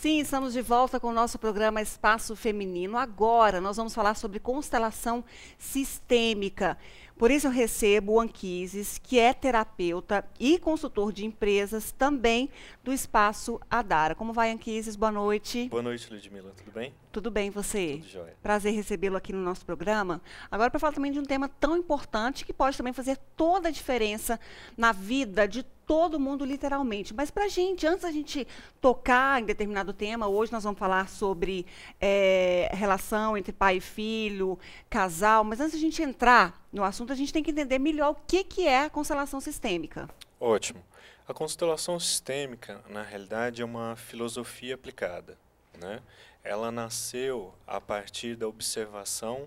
Sim, estamos de volta com o nosso programa Espaço Feminino. Agora nós vamos falar sobre constelação sistêmica. Por isso eu recebo o Anquises, que é terapeuta e consultor de empresas também do Espaço Adara. Como vai, Anquises? Boa noite. Boa noite, Ludmila. Tudo bem? Tudo bem, você? Tudo jóia. Prazer recebê-lo aqui no nosso programa. Agora para falar também de um tema tão importante que pode também fazer toda a diferença na vida de todo mundo, literalmente. Mas para a gente, antes da gente tocar em determinado tema, hoje nós vamos falar sobre relação entre pai e filho, casal, mas antes da gente entrar no assunto, a gente tem que entender melhor o que é a constelação sistêmica. Ótimo. A constelação sistêmica, na realidade, é uma filosofia aplicada, né? Ela nasceu a partir da observação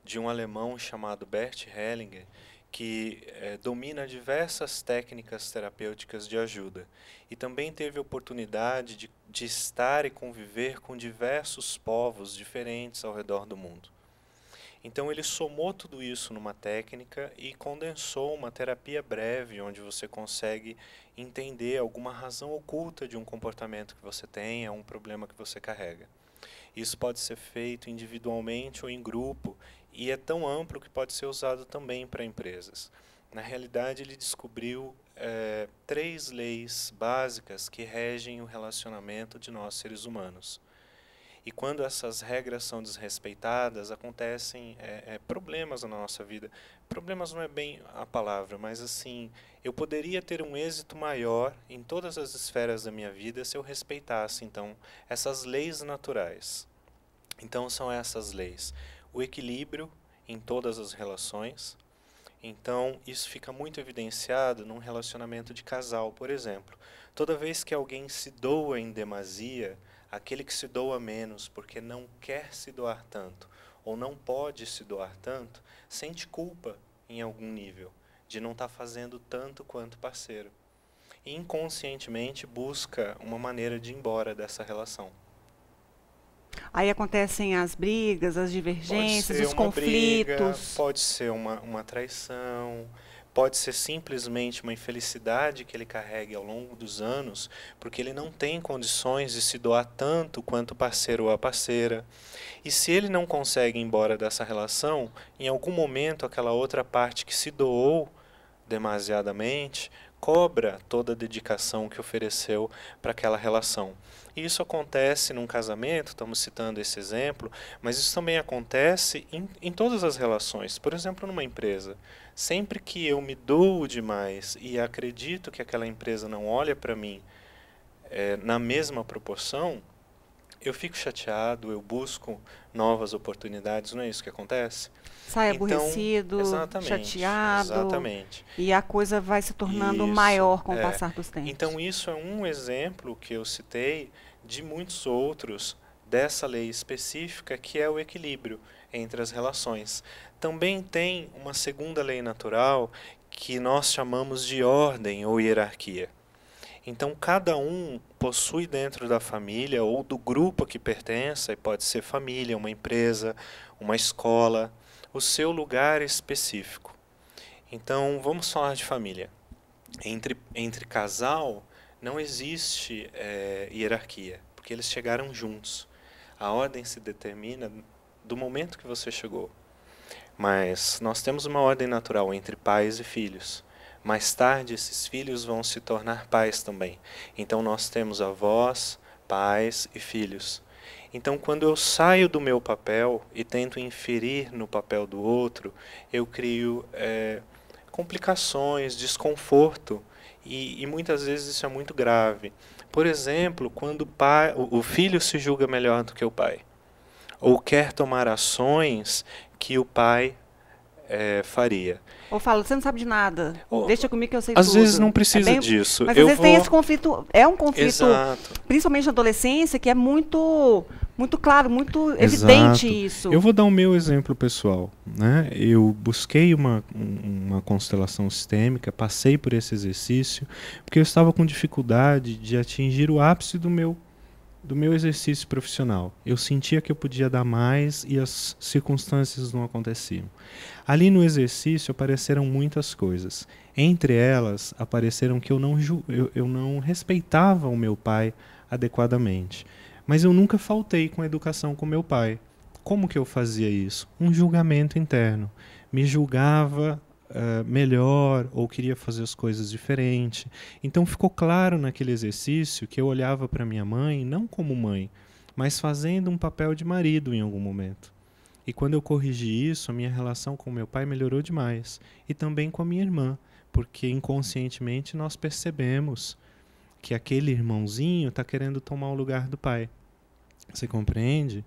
de um alemão chamado Bert Hellinger, que domina diversas técnicas terapêuticas de ajuda e também teve a oportunidade de estar e conviver com diversos povos diferentes ao redor do mundo. Então ele somou tudo isso numa técnica e condensou uma terapia breve, onde você consegue entender alguma razão oculta de um comportamento que você tem, um problema que você carrega. Isso pode ser feito individualmente ou em grupo, e é tão amplo que pode ser usado também para empresas. Na realidade, ele descobriu 3 leis básicas que regem o relacionamento de nós seres humanos. E quando essas regras são desrespeitadas, acontecem problemas na nossa vida. Problemas não é bem a palavra, mas assim, eu poderia ter um êxito maior em todas as esferas da minha vida se eu respeitasse, então, essas leis naturais. Então, são essas leis. O equilíbrio em todas as relações. Então, isso fica muito evidenciado num relacionamento de casal, por exemplo. Toda vez que alguém se doa em demasia, aquele que se doa menos porque não quer se doar tanto ou não pode se doar tanto, sente culpa em algum nível de não estar fazendo tanto quanto o parceiro. E inconscientemente busca uma maneira de ir embora dessa relação. Aí acontecem as brigas, as divergências, os conflitos. Briga, pode ser uma traição, pode ser simplesmente uma infelicidade que ele carregue ao longo dos anos, porque ele não tem condições de se doar tanto quanto o parceiro ou a parceira. E se ele não consegue ir embora dessa relação, em algum momento aquela outra parte que se doou demasiadamente cobra toda a dedicação que ofereceu para aquela relação. E isso acontece num casamento, estamos citando esse exemplo, mas isso também acontece em todas as relações. Por exemplo, numa empresa. Sempre que eu me dou demais e acredito que aquela empresa não olha para mim na mesma proporção, eu fico chateado, eu busco novas oportunidades, não é isso que acontece? Sai aborrecido, chateado, exatamente. E a coisa vai se tornando maior com o passar dos tempos. Então isso é um exemplo que eu citei de muitos outros dessa lei específica, que é o equilíbrio entre as relações. Também tem uma segunda lei natural que nós chamamos de ordem ou hierarquia. Então, cada um possui dentro da família ou do grupo a que pertence, pode ser família, uma empresa, uma escola, o seu lugar específico. Então, vamos falar de família. Entre casal, não existe hierarquia, porque eles chegaram juntos. A ordem se determina do momento que você chegou. Mas nós temos uma ordem natural entre pais e filhos. Mais tarde, esses filhos vão se tornar pais também. Então, nós temos avós, pais e filhos. Então, quando eu saio do meu papel e tento inferir no papel do outro, eu crio complicações, desconforto, e muitas vezes isso é muito grave. Por exemplo, quando o filho se julga melhor do que o pai, ou quer tomar ações que o pai faria. Ou fala, você não sabe de nada, deixa comigo que eu sei tudo. Às vezes não precisa disso. Mas às vezes tem esse conflito, é um conflito, exato, principalmente na adolescência, que é muito claro, muito evidente isso. Eu vou dar o meu exemplo pessoal, né? Eu busquei uma constelação sistêmica, passei por esse exercício, porque eu estava com dificuldade de atingir o ápice do meu exercício profissional. Eu sentia que eu podia dar mais e as circunstâncias não aconteciam. Ali no exercício apareceram muitas coisas. Entre elas, apareceram que eu não respeitava o meu pai adequadamente. Mas eu nunca faltei com a educação com meu pai. Como que eu fazia isso? Um julgamento interno. Me julgava melhor ou queria fazer as coisas diferente. Então ficou claro naquele exercício que eu olhava para minha mãe não como mãe, mas fazendo um papel de marido em algum momento. E quando eu corrigi isso, a minha relação com meu pai melhorou demais. E também com a minha irmã, porque inconscientemente nós percebemos que aquele irmãozinho está querendo tomar o lugar do pai. Você compreende?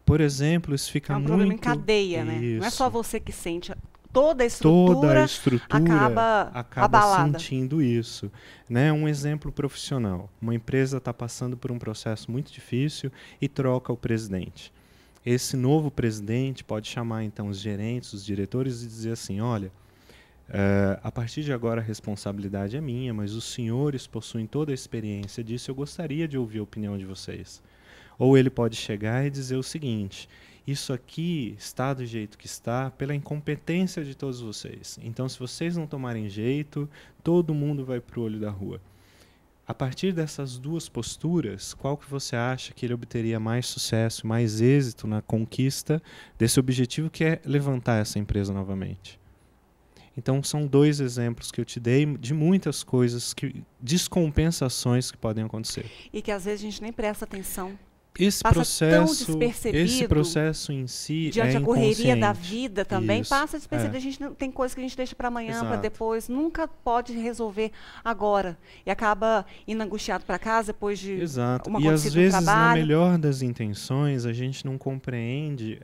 Por exemplo, isso fica muito... É um problema em cadeia, né? Isso. Não é só você que sente. Toda a estrutura acaba abalada. Sentindo isso. Né? Um exemplo profissional. Uma empresa está passando por um processo muito difícil e troca o presidente. Esse novo presidente pode chamar então os gerentes, os diretores e dizer assim, olha, a partir de agora a responsabilidade é minha, mas os senhores possuem toda a experiência disso, eu gostaria de ouvir a opinião de vocês. Ou ele pode chegar e dizer o seguinte, isso aqui está do jeito que está pela incompetência de todos vocês. Então, se vocês não tomarem jeito, todo mundo vai para o olho da rua. A partir dessas duas posturas, qual que você acha que ele obteria mais sucesso, mais êxito na conquista desse objetivo que é levantar essa empresa novamente? Então, são dois exemplos que eu te dei de muitas coisas, descompensações que podem acontecer. E que às vezes a gente nem presta atenção. Esse processo em si diante é da correria da vida também, Isso, passa despercebido. A gente não, tem coisas que a gente deixa para amanhã, para depois, nunca pode resolver agora. E acaba indo angustiado para casa depois de uma e às vezes, trabalho. Na melhor das intenções, a gente não compreende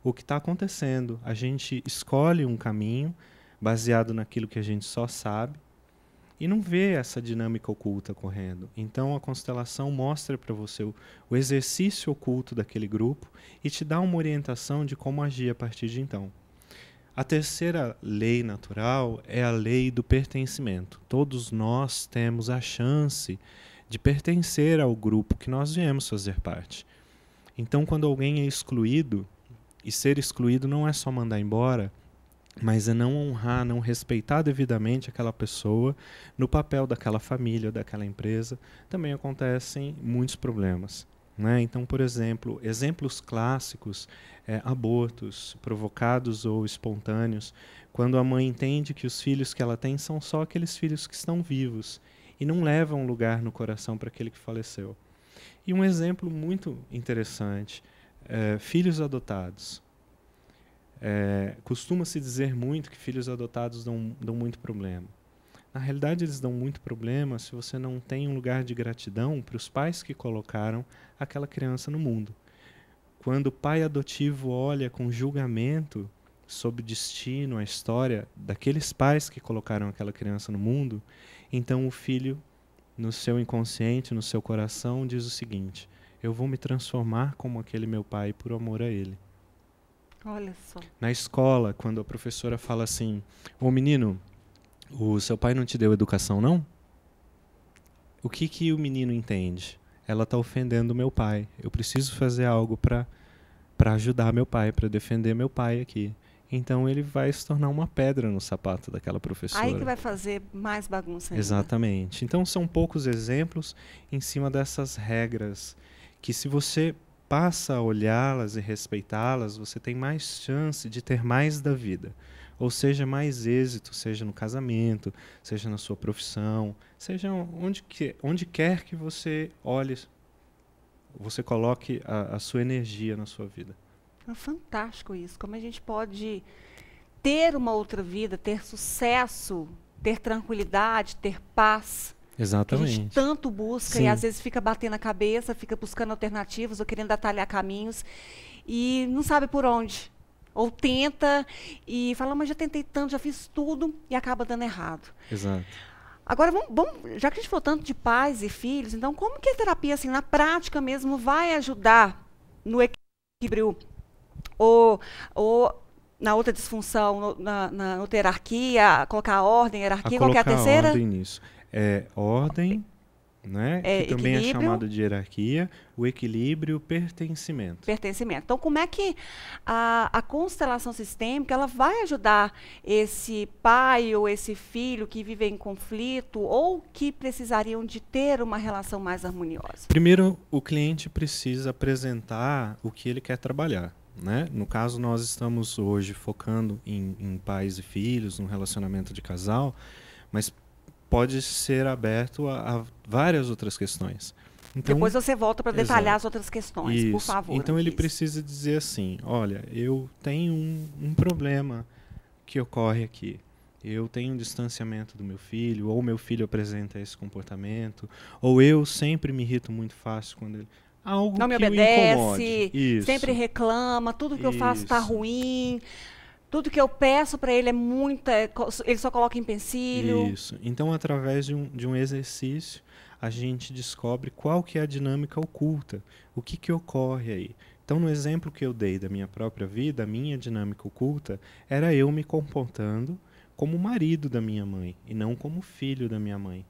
o que está acontecendo. A gente escolhe um caminho baseado naquilo que a gente só sabe, e não vê essa dinâmica oculta correndo. Então a constelação mostra para você o exercício oculto daquele grupo e te dá uma orientação de como agir a partir de então. A terceira lei natural é a lei do pertencimento. Todos nós temos a chance de pertencer ao grupo que nós viemos fazer parte. Então quando alguém é excluído, e ser excluído não é só mandar embora, mas é não honrar, não respeitar devidamente aquela pessoa no papel daquela família, daquela empresa, também acontecem muitos problemas. Né? Então, por exemplo, exemplos clássicos, abortos provocados ou espontâneos, quando a mãe entende que os filhos que ela tem são só aqueles filhos que estão vivos e não levam lugar no coração para aquele que faleceu. E um exemplo muito interessante, filhos adotados. Costuma-se dizer muito que filhos adotados dão muito problema. Na realidade, eles dão muito problema se você não tem um lugar de gratidão para os pais que colocaram aquela criança no mundo. Quando o pai adotivo olha com julgamento sobre o destino, a história daqueles pais que colocaram aquela criança no mundo, então o filho, no seu inconsciente, no seu coração, diz o seguinte, eu vou me transformar como aquele meu pai por amor a ele. Olha só. Na escola, quando a professora fala assim, ô menino, o seu pai não te deu educação, não? O que o menino entende? Ela está ofendendo meu pai. Eu preciso fazer algo para ajudar meu pai, para defender meu pai aqui. Então ele vai se tornar uma pedra no sapato daquela professora. Aí que vai fazer mais bagunça ainda. Exatamente. Então são poucos exemplos em cima dessas regras que, se você passa a olhá-las e respeitá-las, você tem mais chance de ter mais da vida. Ou seja, mais êxito, seja no casamento, seja na sua profissão, seja onde quer que você olhe, você coloque a sua energia na sua vida. É fantástico isso. Como a gente pode ter uma outra vida, ter sucesso, ter tranquilidade, ter paz. Exatamente. Que a gente tanto busca. Sim. E às vezes fica batendo a cabeça, fica buscando alternativas ou querendo atalhar caminhos e não sabe por onde. Ou tenta e fala, mas já tentei tanto, já fiz tudo e acaba dando errado. Exato. Agora, já que a gente falou tanto de pais e filhos, então como que a terapia, assim, na prática mesmo, vai ajudar no equilíbrio ou na outra disfunção, na outra hierarquia, colocar ordem, hierarquia, qual que é a terceira? Ordem nisso. Ordem, né? Que também é chamado de hierarquia, o equilíbrio, o pertencimento. Pertencimento. Então, como é que a constelação sistêmica ela vai ajudar esse pai ou esse filho que vive em conflito ou que precisariam de ter uma relação mais harmoniosa? Primeiro, o cliente precisa apresentar o que ele quer trabalhar, né? No caso, nós estamos hoje focando em pais e filhos, no relacionamento de casal, mas pode ser aberto a várias outras questões. Então, depois você volta para detalhar as outras questões, por favor. Então ele precisa dizer assim, olha, eu tenho um problema que ocorre aqui. Eu tenho um distanciamento do meu filho, ou meu filho apresenta esse comportamento, ou eu sempre me irrito muito fácil quando ele... Algo não me que obedece, sempre reclama, tudo que eu faço está ruim... Tudo que eu peço para ele ele só coloca empecilho. Isso. Então, através de um exercício, a gente descobre qual que é a dinâmica oculta, o que ocorre aí. Então, no exemplo que eu dei da minha própria vida, a minha dinâmica oculta era eu me comportando como marido da minha mãe e não como filho da minha mãe.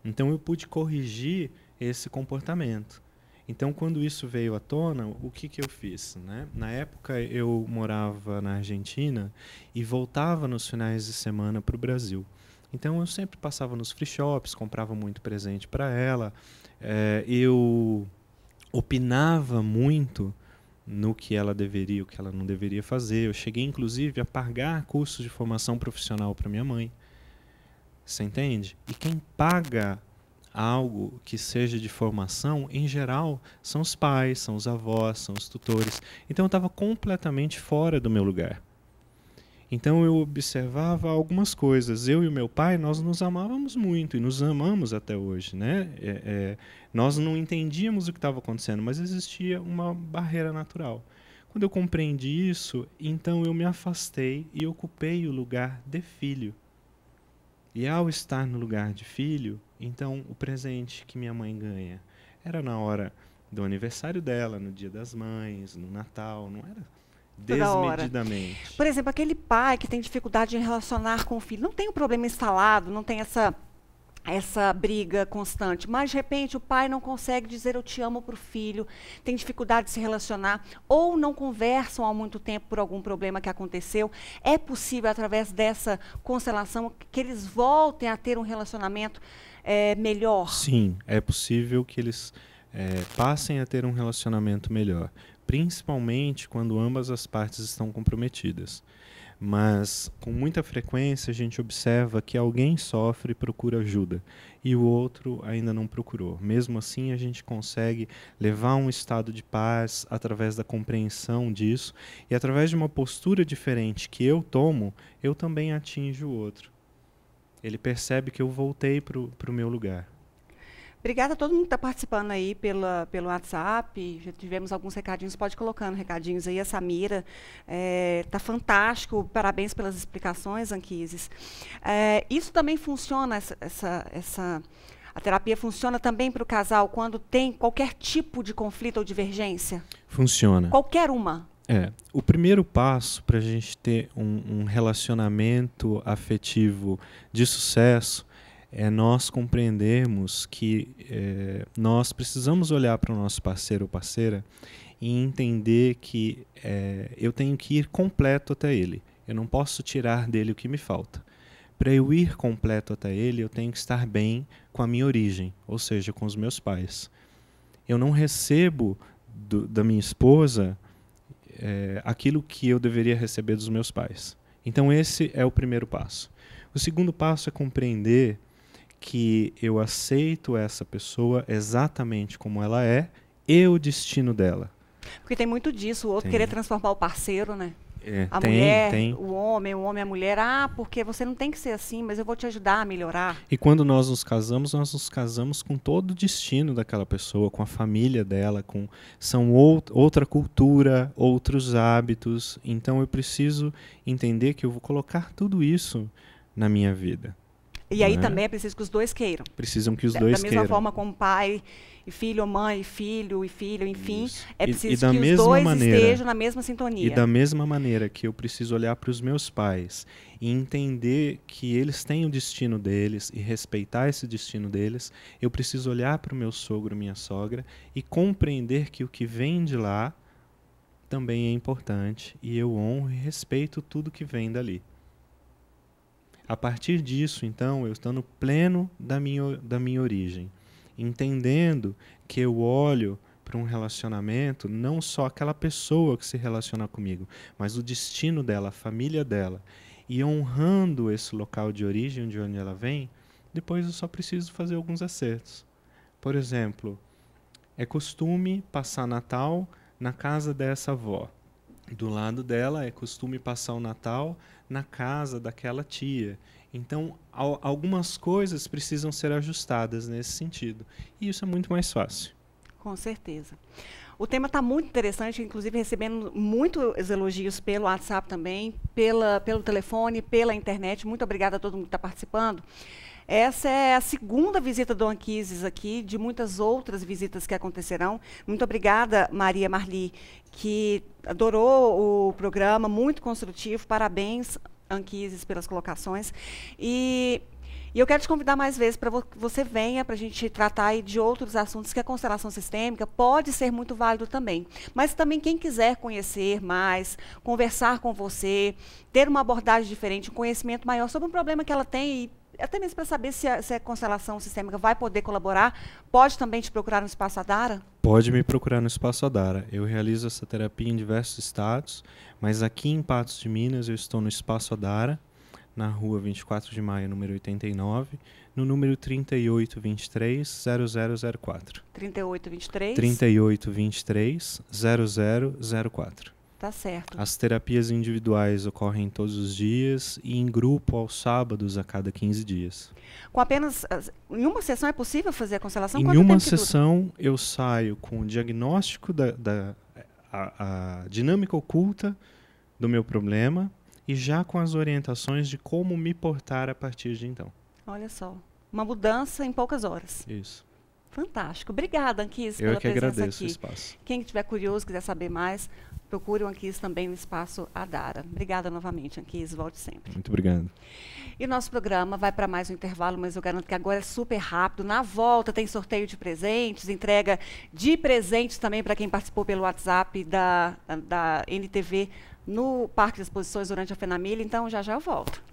Então, eu pude corrigir esse comportamento. Então, quando isso veio à tona, o que eu fiz, né? Na época, eu morava na Argentina e voltava nos finais de semana para o Brasil. Então, eu sempre passava nos free shops, comprava muito presente para ela. Eu opinava muito no que ela deveria, o que ela não deveria fazer. Eu cheguei, inclusive, a pagar cursos de formação profissional para minha mãe. Você entende? E quem paga algo que seja de formação, em geral, são os pais, são os avós, são os tutores. Então eu estava completamente fora do meu lugar. Então eu observava algumas coisas. Eu e o meu pai, nós nos amávamos muito e nos amamos até hoje, né? Nós não entendíamos o que estava acontecendo, mas existia uma barreira natural. Quando eu compreendi isso, então eu me afastei e ocupei o lugar de filho. E ao estar no lugar de filho, então o presente que minha mãe ganha era na hora do aniversário dela, no Dia das Mães, no Natal, não era desmedidamente. Por exemplo, aquele pai que tem dificuldade em relacionar com o filho, não tem um problema instalado, não tem essa briga constante, mas de repente o pai não consegue dizer eu te amo para o filho, tem dificuldade de se relacionar, ou não conversam há muito tempo por algum problema que aconteceu. É possível, através dessa constelação, que eles voltem a ter um relacionamento melhor? Sim, é possível que eles passem a ter um relacionamento melhor, principalmente quando ambas as partes estão comprometidas. Mas, com muita frequência, a gente observa que alguém sofre e procura ajuda, e o outro ainda não procurou. Mesmo assim, a gente consegue levar um estado de paz através da compreensão disso, e através de uma postura diferente que eu tomo, eu também atinjo o outro. Ele percebe que eu voltei para o meu lugar. Obrigada a todo mundo que está participando aí pelo WhatsApp. Já tivemos alguns recadinhos, pode ir colocando recadinhos aí. A Samira está fantástico, parabéns pelas explicações, Anquises. Isso também funciona, a terapia funciona também para o casal quando tem qualquer tipo de conflito ou divergência? Funciona. Qualquer uma? O primeiro passo para a gente ter um relacionamento afetivo de sucesso é nós compreendermos que nós precisamos olhar para o nosso parceiro ou parceira e entender que eu tenho que ir completo até ele. Eu não posso tirar dele o que me falta. Para eu ir completo até ele, eu tenho que estar bem com a minha origem, ou seja, com os meus pais. Eu não recebo da minha esposa aquilo que eu deveria receber dos meus pais. Então esse é o primeiro passo. O segundo passo é compreender que eu aceito essa pessoa exatamente como ela é e o destino dela. Porque tem muito disso, o outro querer transformar o parceiro, né? A tem, mulher, tem. o homem a mulher. Porque você não tem que ser assim, mas eu vou te ajudar a melhorar. E quando nós nos casamos com todo o destino daquela pessoa, com a família dela, são outra cultura, outros hábitos. Então eu preciso entender que eu vou colocar tudo isso na minha vida. E aí né? também é preciso que os dois queiram. Precisam que os dois Da mesma queiram. forma como pai e filho, ou mãe e filho e filho, enfim, Isso. é E preciso da que os mesma dois maneira- estejam na mesma sintonia. E da mesma maneira que eu preciso olhar para os meus pais e entender que eles têm o destino deles e respeitar esse destino deles, eu preciso olhar para o meu sogro, minha sogra e compreender que o que vem de lá também é importante e eu honro e respeito tudo que vem dali. A partir disso, então, eu estou no pleno da minha origem, entendendo que eu olho para um relacionamento, não só aquela pessoa que se relaciona comigo, mas o destino dela, a família dela, e honrando esse local de origem, de onde ela vem, depois eu só preciso fazer alguns acertos. Por exemplo, é costume passar Natal na casa dessa avó. Do lado dela é costume passar o Natal na casa daquela tia. Então, algumas coisas precisam ser ajustadas nesse sentido. E isso é muito mais fácil. Com certeza. O tema está muito interessante, inclusive recebendo muitos elogios pelo WhatsApp também, pelo telefone, pela internet. Muito obrigada a todo mundo que está participando. Essa é a segunda visita do Anquises aqui, de muitas outras visitas que acontecerão. Muito obrigada, Maria Marli, que adorou o programa, muito construtivo. Parabéns, Anquises, pelas colocações. E eu quero te convidar mais vezes para que você venha para a gente tratar aí de outros assuntos que a constelação sistêmica pode ser muito válido também. Mas também quem quiser conhecer mais, conversar com você, ter uma abordagem diferente, um conhecimento maior sobre um problema que ela tem e até mesmo para saber se a constelação sistêmica vai poder colaborar, pode também te procurar no Espaço Adara? Pode me procurar no Espaço Adara. Eu realizo essa terapia em diversos estados, mas aqui em Patos de Minas eu estou no Espaço Adara, na rua 24 de maio, número 89, no número 3823-0004. 3823? 3823-0004. Tá certo. As terapias individuais ocorrem todos os dias e em grupo aos sábados a cada 15 dias. Com apenas em uma sessão é possível fazer a constelação? Em Quanto uma tempo que dura? sessão eu saio com o diagnóstico a dinâmica oculta do meu problema e já com as orientações de como me portar a partir de então. Olha só, uma mudança em poucas horas. Isso. Fantástico. Obrigada, Anquises, Eu pela que presença agradeço o aqui. espaço. Quem estiver curioso, quiser saber mais, procure o Anquises também no Espaço Adara. Obrigada novamente, Anquises. Volte sempre. Muito obrigado. E nosso programa vai para mais um intervalo, mas eu garanto que agora é super rápido. Na volta tem sorteio de presentes, entrega de presentes também para quem participou pelo WhatsApp da NTV no Parque de Exposições durante a FENAMIL. Então, já já eu volto.